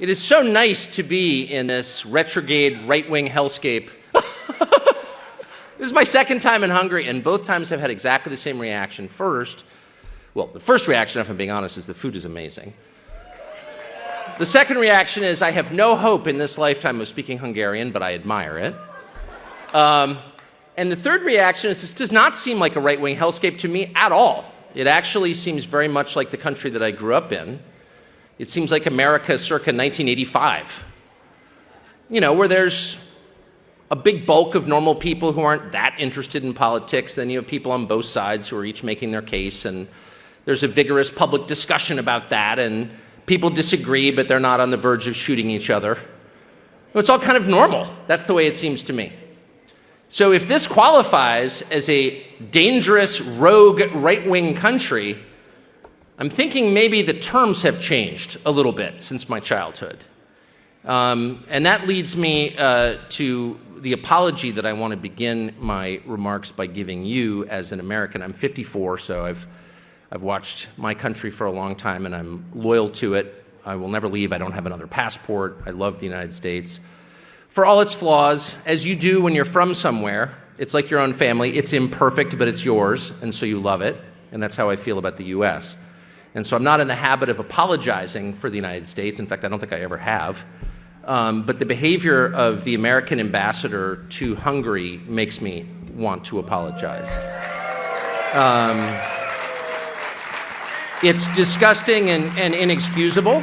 It is so nice to be in this retrograde right-wing hellscape. This is my second time in Hungary, and both times I've had exactly the same reaction. First, well, the first reaction, if I'm being honest, is the food is amazing. The second reaction is I have no hope in this lifetime of speaking Hungarian, but I admire it. And the third reaction is this does not seem like a right-wing hellscape to me at all. It actually seems very much like the country that I grew up in. It seems like America circa 1985, where there's a big bulk of normal people who aren't that interested in politics. Then you have people on both sides who are each making their case, and there's a vigorous public discussion about that, and people disagree, but they're not on the verge of shooting each other. It's all kind of normal. That's the way it seems to me. So if this qualifies as a dangerous, rogue, right-wing country, I'm thinking maybe the terms have changed a little bit since my childhood. And that leads me to the apology that I want to begin my remarks by giving you as an American. I'm 54, so I've watched my country for a long time, and I'm loyal to it. I will never leave. I don't have another passport. I love the United States. For all its flaws, as you do when you're from somewhere, it's like your own family. It's imperfect, but it's yours, and so you love it. And that's how I feel about the U.S. And so I'm not in the habit of apologizing for the United States. In fact, I don't think I ever have. But the behavior of the American ambassador to Hungary makes me want to apologize. It's disgusting and inexcusable.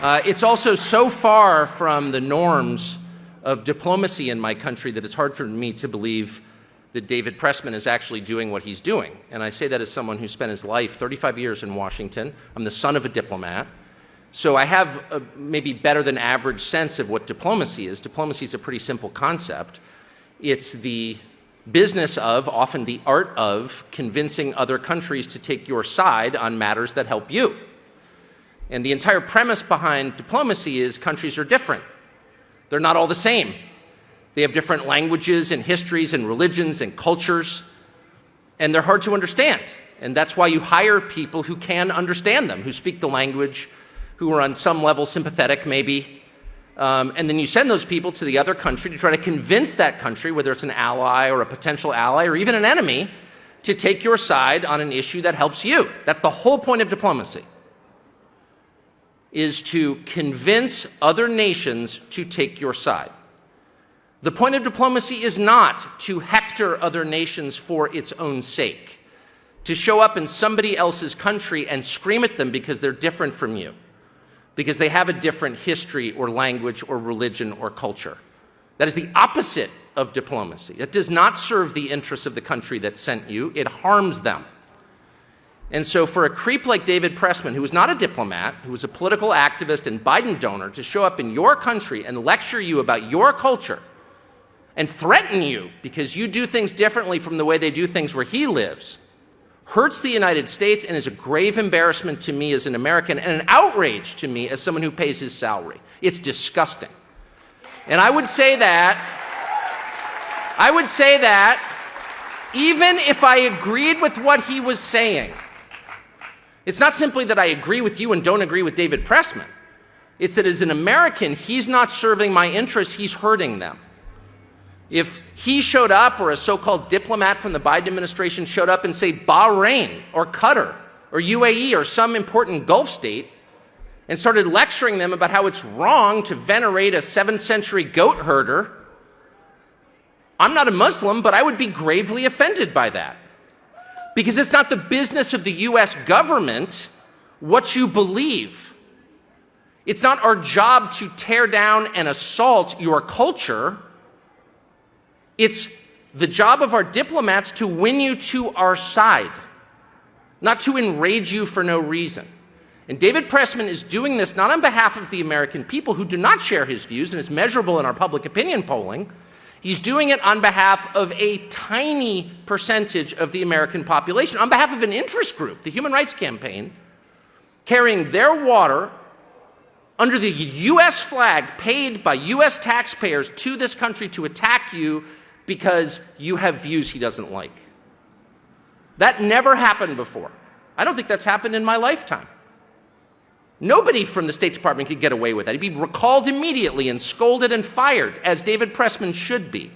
It's also so far from the norms of diplomacy in my country that it's hard for me to believe that David Pressman is actually doing what he's doing. And I say that as someone who spent his life, 35 years in Washington. I'm the son of a diplomat. So I have a maybe better than average sense of what diplomacy is. Diplomacy is a pretty simple concept. It's the business of, often the art of, convincing other countries to take your side on matters that help you. And the entire premise behind diplomacy is countries are different. They're not all the same. They have different languages and histories and religions and cultures, and they're hard to understand. And that's why you hire people who can understand them, who speak the language, who are on some level sympathetic maybe, and then you send those people to the other country to try to convince that country, whether it's an ally or a potential ally or even an enemy, to take your side on an issue that helps you. That's the whole point of diplomacy, is to convince other nations to take your side. The point of diplomacy is not to hector other nations for its own sake, to show up in somebody else's country and scream at them because they're different from you, because they have a different history or language or religion or culture. That is the opposite of diplomacy. It does not serve the interests of the country that sent you. It harms them. And so for a creep like David Pressman, who was not a diplomat, who was a political activist and Biden donor, to show up in your country and lecture you about your culture and threaten you because you do things differently from the way they do things where he lives, hurts the United States and is a grave embarrassment to me as an American and an outrage to me as someone who pays his salary. It's disgusting. And I would say that even if I agreed with what he was saying, it's not simply that I agree with you and don't agree with David Pressman. It's that as an American, he's not serving my interests, he's hurting them. If he showed up, or a so-called diplomat from the Biden administration showed up and say Bahrain or Qatar or UAE or some important Gulf state and started lecturing them about how it's wrong to venerate a 7th century goat herder, I'm not a Muslim, but I would be gravely offended by that. Because it's not the business of the US government what you believe. It's not our job to tear down and assault your culture. It's the job of our diplomats to win you to our side, not to enrage you for no reason. And David Pressman is doing this not on behalf of the American people who do not share his views, and it's measurable in our public opinion polling. He's doing it on behalf of a tiny percentage of the American population, on behalf of an interest group, the Human Rights Campaign, carrying their water under the US flag paid by US taxpayers to this country to attack you because you have views he doesn't like. That never happened before. I don't think that's happened in my lifetime. Nobody from the State Department could get away with that. He'd be recalled immediately and scolded and fired, as David Pressman should be.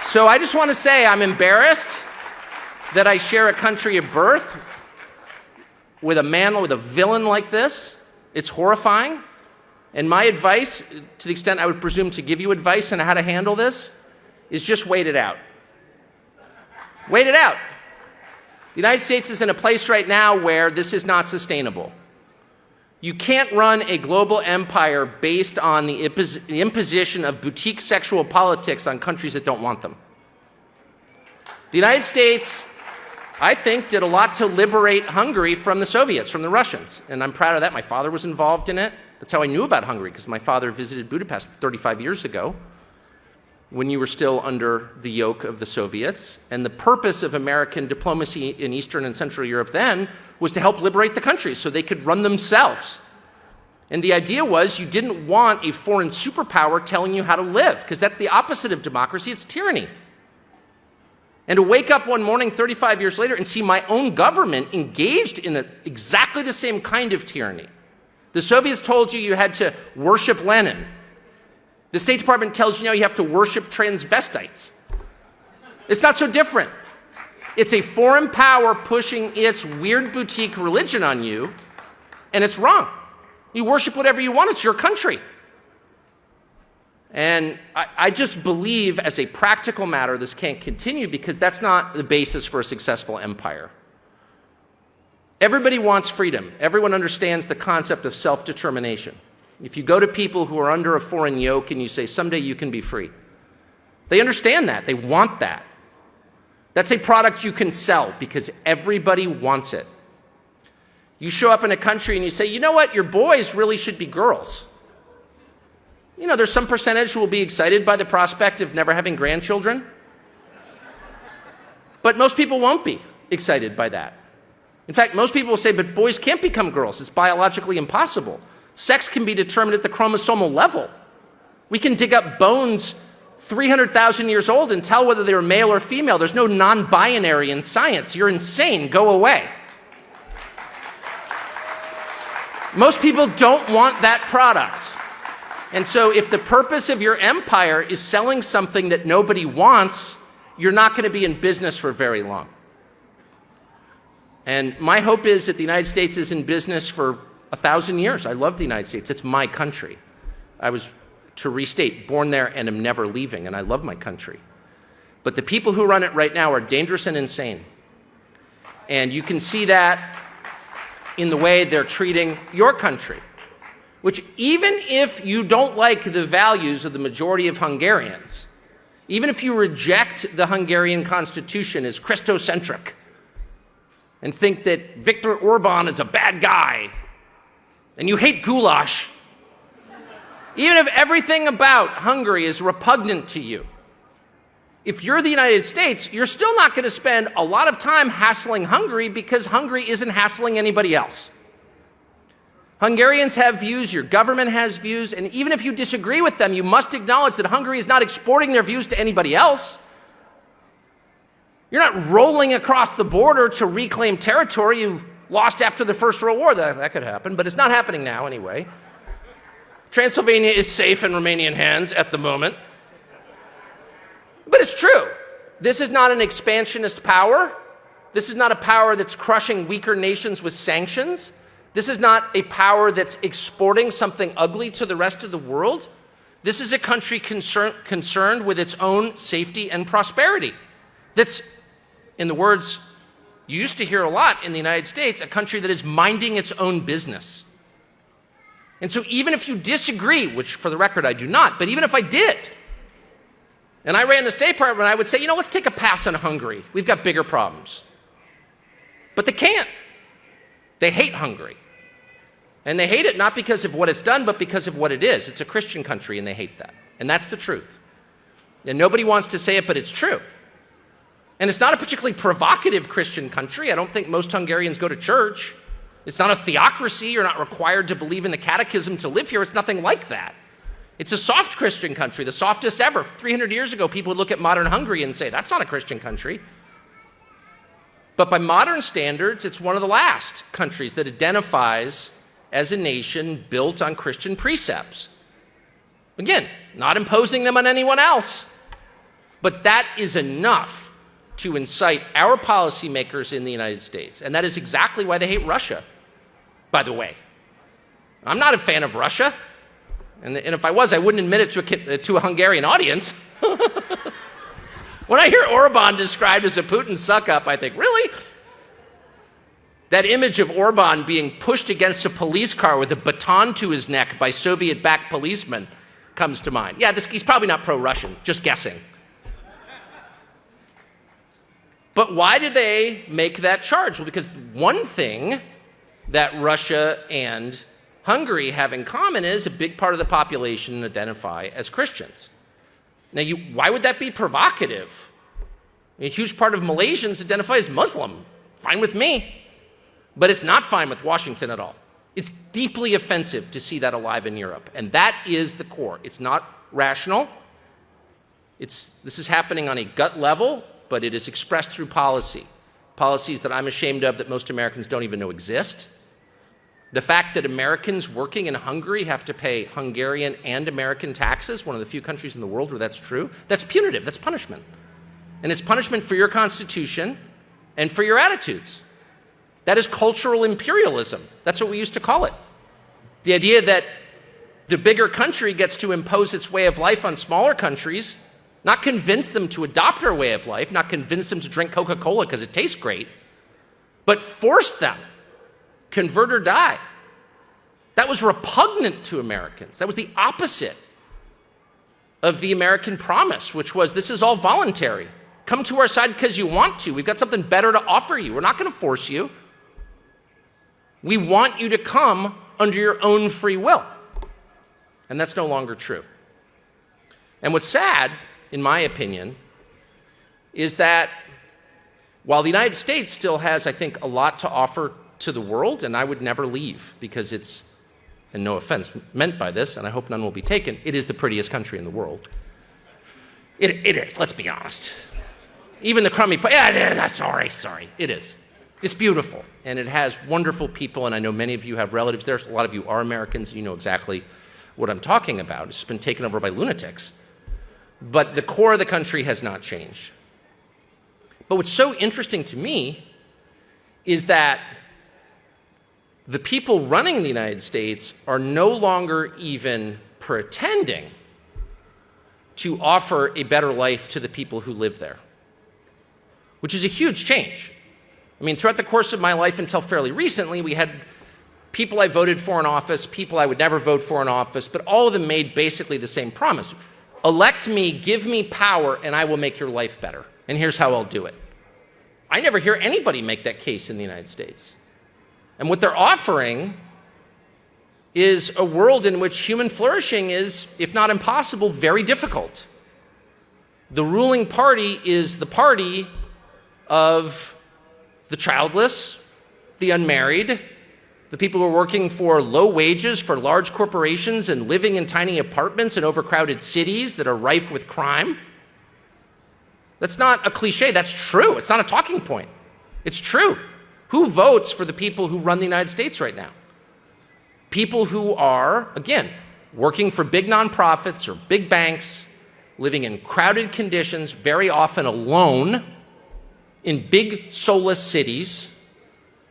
So I just want to say I'm embarrassed that I share a country of birth with a man, with a villain like this. It's horrifying. And my advice, to the extent I would presume to give you advice on how to handle this, is just wait it out. Wait it out. The United States is in a place right now where this is not sustainable. You can't run a global empire based on the imposition of boutique sexual politics on countries that don't want them. The United States, I think, did a lot to liberate Hungary from the Soviets, from the Russians, and I'm proud of that. My father was involved in it. That's how I knew about Hungary, because my father visited Budapest 35 years ago when you were still under the yoke of the Soviets. And the purpose of American diplomacy in Eastern and Central Europe then was to help liberate the countries so they could run themselves. And the idea was you didn't want a foreign superpower telling you how to live, because that's the opposite of democracy, it's tyranny. And to wake up one morning 35 years later and see my own government engaged in exactly the same kind of tyranny. The Soviets told you you had to worship Lenin. The State Department tells you now you have to worship transvestites. It's not so different. It's a foreign power pushing its weird boutique religion on you, and it's wrong. You worship whatever you want, it's your country. And I just believe, as a practical matter, this can't continue because that's not the basis for a successful empire. Everybody wants freedom. Everyone understands the concept of self-determination. If you go to people who are under a foreign yoke and you say, someday you can be free, they understand that. They want that. That's a product you can sell because everybody wants it. You show up in a country and you say, you know what, your boys really should be girls. You know, there's some percentage who will be excited by the prospect of never having grandchildren. But most people won't be excited by that. In fact, most people will say, but boys can't become girls. It's biologically impossible. Sex can be determined at the chromosomal level. We can dig up bones 300,000 years old and tell whether they were male or female. There's no non-binary in science. You're insane. Go away. Most people don't want that product. And so if the purpose of your empire is selling something that nobody wants, you're not going to be in business for very long. And my hope is that the United States is in business for 1,000 years. I love the United States. It's my country. I was, to restate, born there and am never leaving, and I love my country. But the people who run it right now are dangerous and insane. And you can see that in the way they're treating your country, which even if you don't like the values of the majority of Hungarians, even if you reject the Hungarian constitution as Christocentric and think that Viktor Orban is a bad guy and you hate goulash, even if everything about Hungary is repugnant to you, if you're the United States, you're still not going to spend a lot of time hassling Hungary because Hungary isn't hassling anybody else. Hungarians have views, your government has views, and even if you disagree with them, you must acknowledge that Hungary is not exporting their views to anybody else. You're not rolling across the border to reclaim territory you lost after the First World War. That could happen, but it's not happening now anyway. Transylvania is safe in Romanian hands at the moment. But it's true. This is not an expansionist power. This is not a power that's crushing weaker nations with sanctions. This is not a power that's exporting something ugly to the rest of the world. This is a country concerned with its own safety and prosperity. That's, in the words you used to hear a lot in the United States, a country that is minding its own business. And so even if you disagree, which for the record I do not, but even if I did, and I ran the State Department, I would say, you know, let's take a pass on Hungary. We've got bigger problems. But they can't. They hate Hungary. And they hate it not because of what it's done, but because of what it is. It's a Christian country, and they hate that. And that's the truth. And nobody wants to say it, but it's true. And it's not a particularly provocative Christian country. I don't think most Hungarians go to church. It's not a theocracy. You're not required to believe in the catechism to live here. It's nothing like that. It's a soft Christian country, the softest ever. 300 years ago, people would look at modern Hungary and say, that's not a Christian country. But by modern standards, it's one of the last countries that identifies as a nation built on Christian precepts. Again, not imposing them on anyone else, but that is enough to incite our policymakers in the United States. And that is exactly why they hate Russia, by the way. I'm not a fan of Russia. And if I was, I wouldn't admit it to a Hungarian audience. When I hear Orban described as a Putin suck-up, I think, really? That image of Orban being pushed against a police car with a baton to his neck by Soviet-backed policemen comes to mind. Yeah, he's probably not pro-Russian, just guessing. But why do they make that charge? Well, because one thing that Russia and Hungary have in common is a big part of the population identify as Christians. Now, why would that be provocative? A huge part of Malaysians identify as Muslim. Fine with me. But it's not fine with Washington at all. It's deeply offensive to see that alive in Europe. And that is the core. It's not rational. This is happening on a gut level, but it is expressed through policy. Policies that I'm ashamed of that most Americans don't even know exist. The fact that Americans working in Hungary have to pay Hungarian and American taxes, one of the few countries in the world where that's true, that's punitive, that's punishment. And it's punishment for your constitution and for your attitudes. That is cultural imperialism. That's what we used to call it. The idea that the bigger country gets to impose its way of life on smaller countries, not convince them to adopt our way of life, not convince them to drink Coca-Cola because it tastes great, but force them. Convert or die. That was repugnant to Americans. That was the opposite of the American promise, which was this is all voluntary. Come to our side because you want to. We've got something better to offer you. We're not going to force you. We want you to come under your own free will. And that's no longer true. And what's sad, in my opinion, is that while the United States still has, I think, a lot to offer to the world, and I would never leave because it's, and no offense meant by this, and I hope none will be taken, it is the prettiest country in the world. It is, let's be honest. Even the crummy, sorry, it is. It's beautiful, and it has wonderful people, and I know many of you have relatives there. A lot of you are Americans, and you know exactly what I'm talking about. It's been taken over by lunatics. But the core of the country has not changed. But what's so interesting to me is that the people running the United States are no longer even pretending to offer a better life to the people who live there, which is a huge change. I mean, throughout the course of my life until fairly recently, we had people I voted for in office, people I would never vote for in office, but all of them made basically the same promise. Elect me, give me power, and I will make your life better. And here's how I'll do it. I never hear anybody make that case in the United States. And what they're offering is a world in which human flourishing is, if not impossible, very difficult. The ruling party is the party of the childless, the unmarried, the people who are working for low wages for large corporations and living in tiny apartments in overcrowded cities that are rife with crime. That's not a cliche, that's true. It's not a talking point. It's true. Who votes for the people who run the United States right now? People who are, again, working for big nonprofits or big banks, living in crowded conditions, very often alone, in big soulless cities,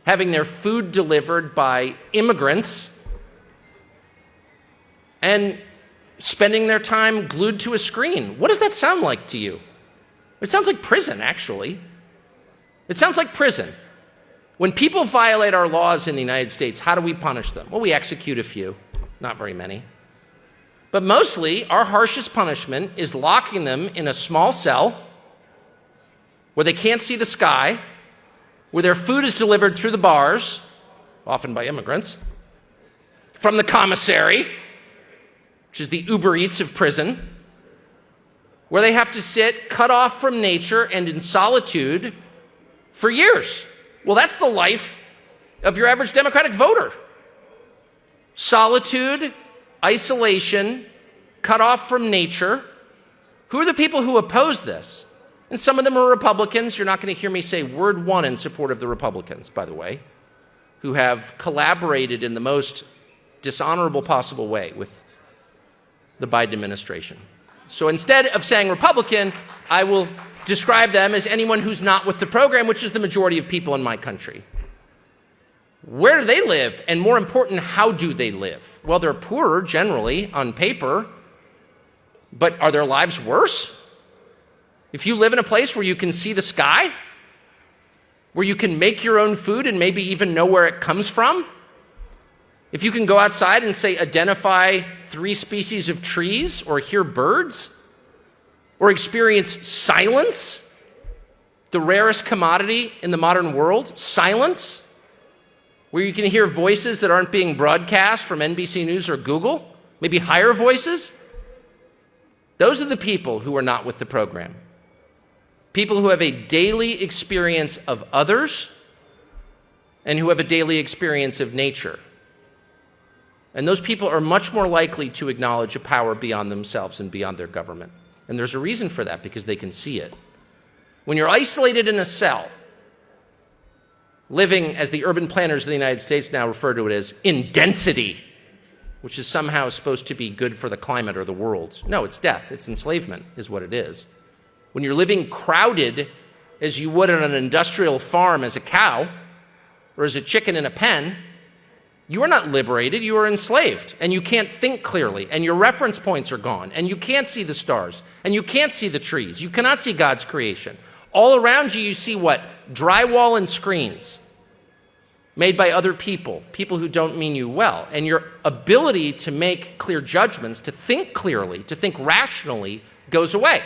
having their food delivered by immigrants, and spending their time glued to a screen. What does that sound like to you? It sounds like prison, actually. It sounds like prison. When people violate our laws in the United States, how do we punish them? Well, we execute a few, not very many. But mostly, our harshest punishment is locking them in a small cell where they can't see the sky, where their food is delivered through the bars, often by immigrants, from the commissary, which is the Uber Eats of prison, where they have to sit cut off from nature and in solitude for years. Well, that's the life of your average Democratic voter. Solitude, isolation, cut off from nature. Who are the people who oppose this? And some of them are Republicans. You're not going to hear me say word one in support of the Republicans, by the way, who have collaborated in the most dishonorable possible way with the Biden administration. So instead of saying Republican, I will describe them as anyone who's not with the program, which is the majority of people in my country. Where do they live? And more important, how do they live? Well, they're poorer generally on paper, but are their lives worse? If you live in a place where you can see the sky, where you can make your own food and maybe even know where it comes from, if you can go outside and say identify 3 species of trees or hear birds or experience silence, the rarest commodity in the modern world, silence, where you can hear voices that aren't being broadcast from NBC News or Google, maybe higher voices, those are the people who are not with the program. People who have a daily experience of others and who have a daily experience of nature. And those people are much more likely to acknowledge a power beyond themselves and beyond their government. And there's a reason for that, because they can see it. When you're isolated in a cell, living, as the urban planners of the United States now refer to it as, in density, which is somehow supposed to be good for the climate or the world. No, it's death. It's enslavement is what it is. When you're living crowded as you would on an industrial farm as a cow or as a chicken in a pen, you are not liberated, you are enslaved, and you can't think clearly, and your reference points are gone, and you can't see the stars, and you can't see the trees. You cannot see God's creation. All around you, you see what? Drywall and screens made by other people, people who don't mean you well. And your ability to make clear judgments, to think clearly, to think rationally, goes away.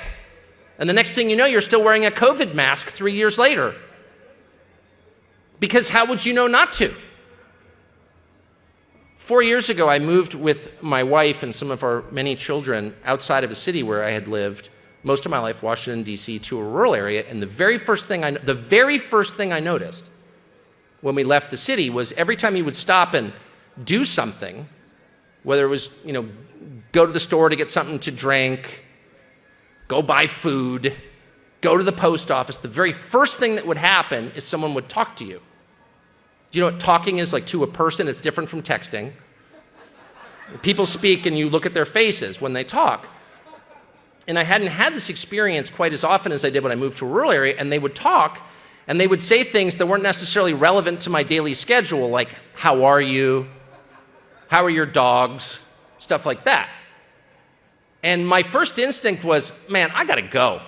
And the next thing you know, you're still wearing a COVID mask 3 years later. Because how would you know not to? 4 years ago, I moved with my wife and some of our many children outside of a city where I had lived most of my life, Washington, D.C., to a rural area. And the very first thing I noticed when we left the city was every time you would stop and do something, whether it was, go to the store to get something to drink, go buy food, go to the post office, the very first thing that would happen is someone would talk to you. Do you know what talking is like to a person? It's different from texting. People speak and you look at their faces when they talk. And I hadn't had this experience quite as often as I did when I moved to a rural area, and they would talk and they would say things that weren't necessarily relevant to my daily schedule, like, how are you? How are your dogs? Stuff like that. And my first instinct was, man, I gotta go.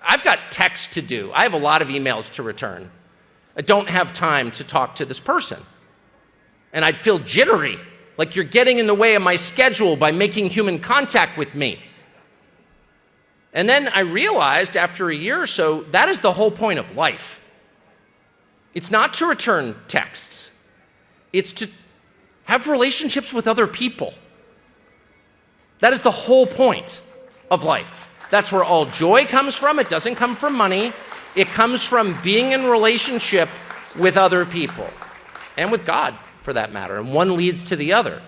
I've got texts to do. I have a lot of emails to return. I don't have time to talk to this person. And I'd feel jittery, like you're getting in the way of my schedule by making human contact with me. And then I realized after a year or so, that is the whole point of life. It's not to return texts. It's to have relationships with other people. That is the whole point of life. That's where all joy comes from. It doesn't come from money. It comes from being in relationship with other people and with God, for that matter. And one leads to the other.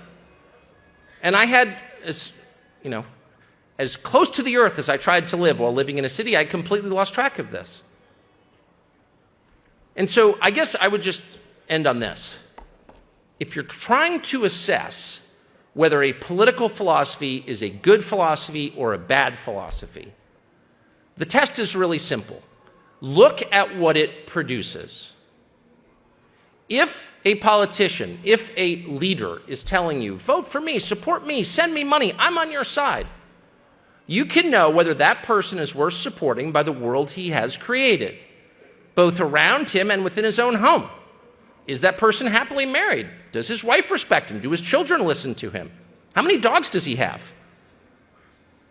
And I had, as close to the earth as I tried to live while living in a city, I completely lost track of this. And so I guess I would just end on this. If you're trying to assess whether a political philosophy is a good philosophy or a bad philosophy, the test is really simple. Look at what it produces. If a politician, if a leader is telling you, vote for me, support me, send me money, I'm on your side, you can know whether that person is worth supporting by the world he has created, both around him and within his own home. Is that person happily married? Does his wife respect him? Do his children listen to him? How many dogs does he have?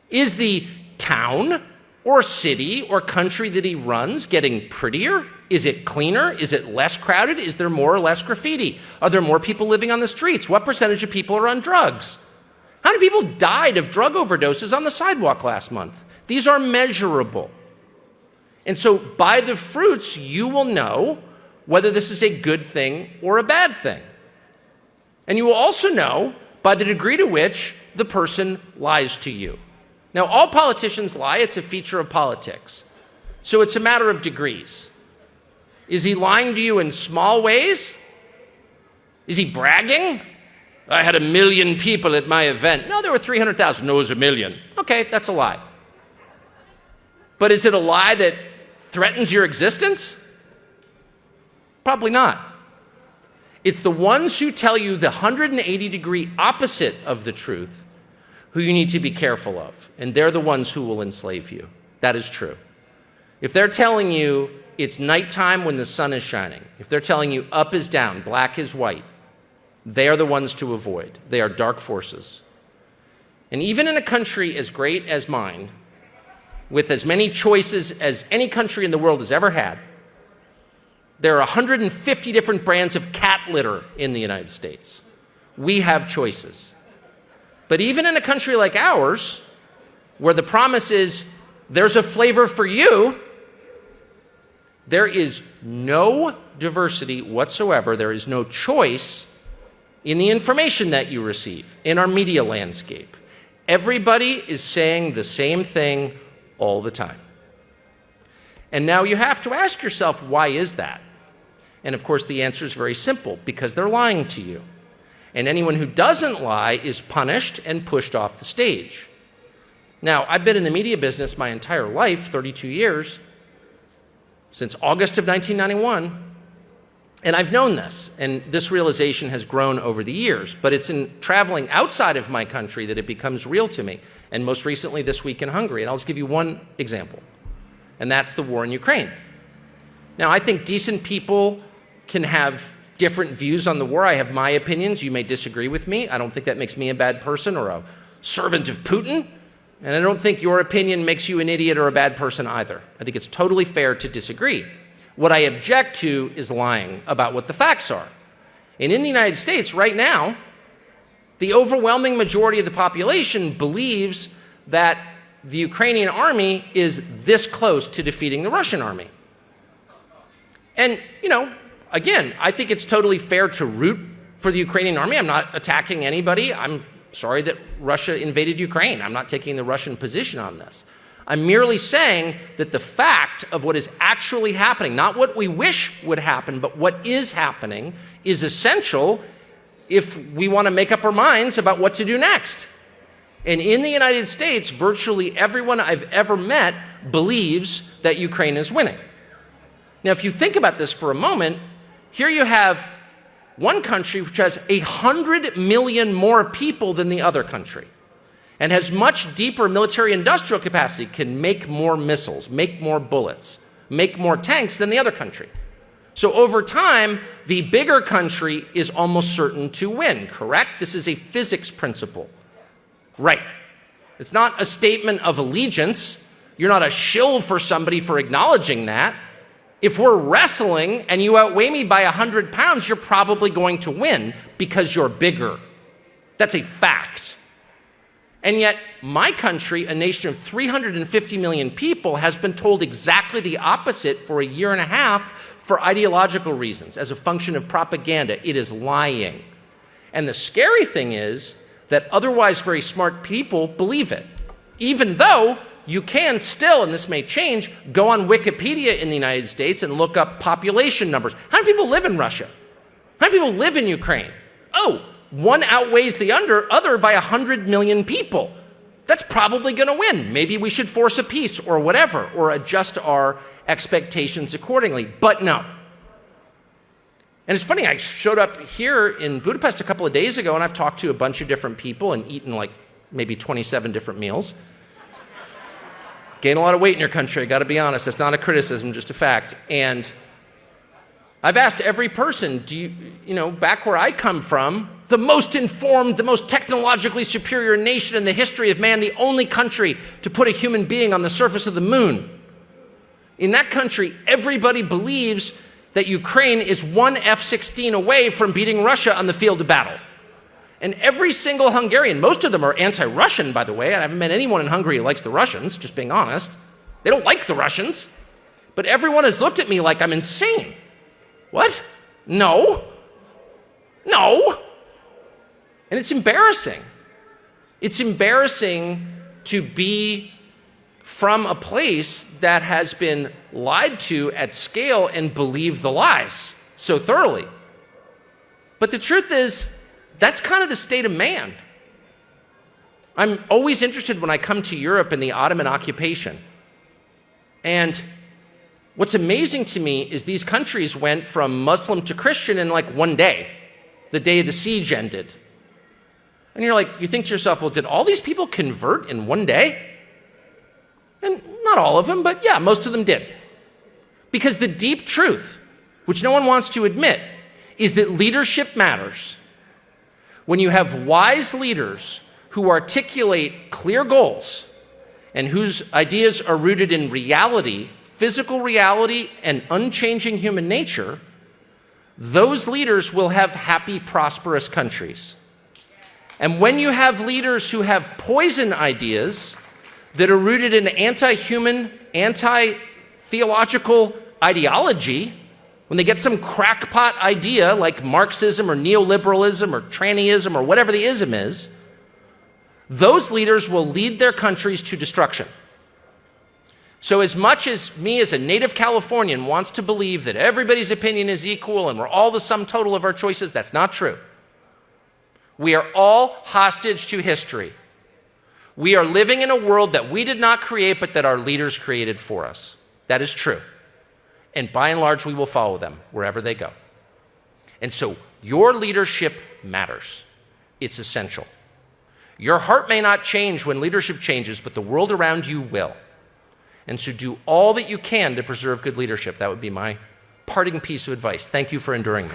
Is the town or city or country that he runs getting prettier? Is it cleaner? Is it less crowded? Is there more or less graffiti? Are there more people living on the streets? What percentage of people are on drugs? How many people died of drug overdoses on the sidewalk last month? These are measurable. And so by the fruits, you will know whether this is a good thing or a bad thing. And you will also know by the degree to which the person lies to you. Now, all politicians lie. It's a feature of politics. So it's a matter of degrees. Is he lying to you in small ways? Is he bragging? I had 1 million people at my event. No, there were 300,000. No, it was 1 million. Okay, that's a lie. But is it a lie that threatens your existence? Probably not. It's the ones who tell you the 180-degree opposite of the truth who you need to be careful of. And they're the ones who will enslave you. That is true. If they're telling you it's nighttime when the sun is shining, if they're telling you up is down, black is white, they are the ones to avoid. They are dark forces. And even in a country as great as mine, with as many choices as any country in the world has ever had, there are 150 different brands of cat litter in the United States. We have choices. But even in a country like ours, where the promise is there's a flavor for you, there is no diversity whatsoever. There is no choice in the information that you receive, in our media landscape. Everybody is saying the same thing all the time. And now you have to ask yourself, why is that? And of course, the answer is very simple, because they're lying to you. And anyone who doesn't lie is punished and pushed off the stage. Now, I've been in the media business my entire life, 32 years, since August of 1991. And I've known this, and this realization has grown over the years, but it's in traveling outside of my country that it becomes real to me, and most recently this week in Hungary. And I'll just give you one example, and that's the war in Ukraine. Now, I think decent people can have different views on the war. I have my opinions. You may disagree with me. I don't think that makes me a bad person or a servant of Putin, and I don't think your opinion makes you an idiot or a bad person either. I think it's totally fair to disagree. What I object to is lying about what the facts are. And in the United States right now, the overwhelming majority of the population believes that the Ukrainian army is this close to defeating the Russian army. And, again, I think it's totally fair to root for the Ukrainian army. I'm not attacking anybody. I'm sorry that Russia invaded Ukraine. I'm not taking the Russian position on this. I'm merely saying that the fact of what is actually happening, not what we wish would happen, but what is happening, is essential if we want to make up our minds about what to do next. And in the United States, virtually everyone I've ever met believes that Ukraine is winning. Now, if you think about this for a moment, here you have one country which has 100 million more people than the other country, and has much deeper military industrial capacity, can make more missiles, make more bullets, make more tanks than the other country. So over time, the bigger country is almost certain to win, correct? This is a physics principle. Right. It's not a statement of allegiance. You're not a shill for somebody for acknowledging that. If we're wrestling and you outweigh me by 100 pounds, you're probably going to win because you're bigger. That's a fact. And yet, my country, a nation of 350 million people, has been told exactly the opposite for a year and a half for ideological reasons, as a function of propaganda. It is lying. And the scary thing is that otherwise very smart people believe it, even though you can still, and this may change, go on Wikipedia in the United States and look up population numbers. How many people live in Russia? How many people live in Ukraine? Oh, one outweighs the other by 100 million people. That's probably going to win. Maybe we should force a peace or whatever, or adjust our expectations accordingly. But no. And it's funny, I showed up here in Budapest a couple of days ago, and I've talked to a bunch of different people and eaten like maybe 27 different meals. Gain a lot of weight in your country, I got to be honest. That's not a criticism, just a fact. And I've asked every person, back where I come from, the most informed, the most technologically superior nation in the history of man, the only country to put a human being on the surface of the moon. In that country, everybody believes that Ukraine is one F-16 away from beating Russia on the field of battle. And every single Hungarian, most of them are anti-Russian, by the way. I haven't met anyone in Hungary who likes the Russians, just being honest. They don't like the Russians. But everyone has looked at me like I'm insane. What? No. And it's embarrassing. It's embarrassing to be from a place that has been lied to at scale and believed the lies so thoroughly. But the truth is, that's kind of the state of man. I'm always interested when I come to Europe in the Ottoman occupation. And what's amazing to me is these countries went from Muslim to Christian in like one day, the day the siege ended. And you're like, you think to yourself, well, did all these people convert in one day? And not all of them, but yeah, most of them did. Because the deep truth, which no one wants to admit, is that leadership matters. When you have wise leaders who articulate clear goals and whose ideas are rooted in reality, physical reality, and unchanging human nature, those leaders will have happy, prosperous countries. And when you have leaders who have poison ideas that are rooted in anti-human, anti-theological ideology, when they get some crackpot idea like Marxism or neoliberalism or trannyism or whatever the ism is, those leaders will lead their countries to destruction. So as much as me as a native Californian wants to believe that everybody's opinion is equal and we're all the sum total of our choices, that's not true. We are all hostage to history. We are living in a world that we did not create, but that our leaders created for us. That is true. And by and large, we will follow them wherever they go. And so your leadership matters. It's essential. Your heart may not change when leadership changes, but the world around you will. And so do all that you can to preserve good leadership. That would be my parting piece of advice. Thank you for enduring me.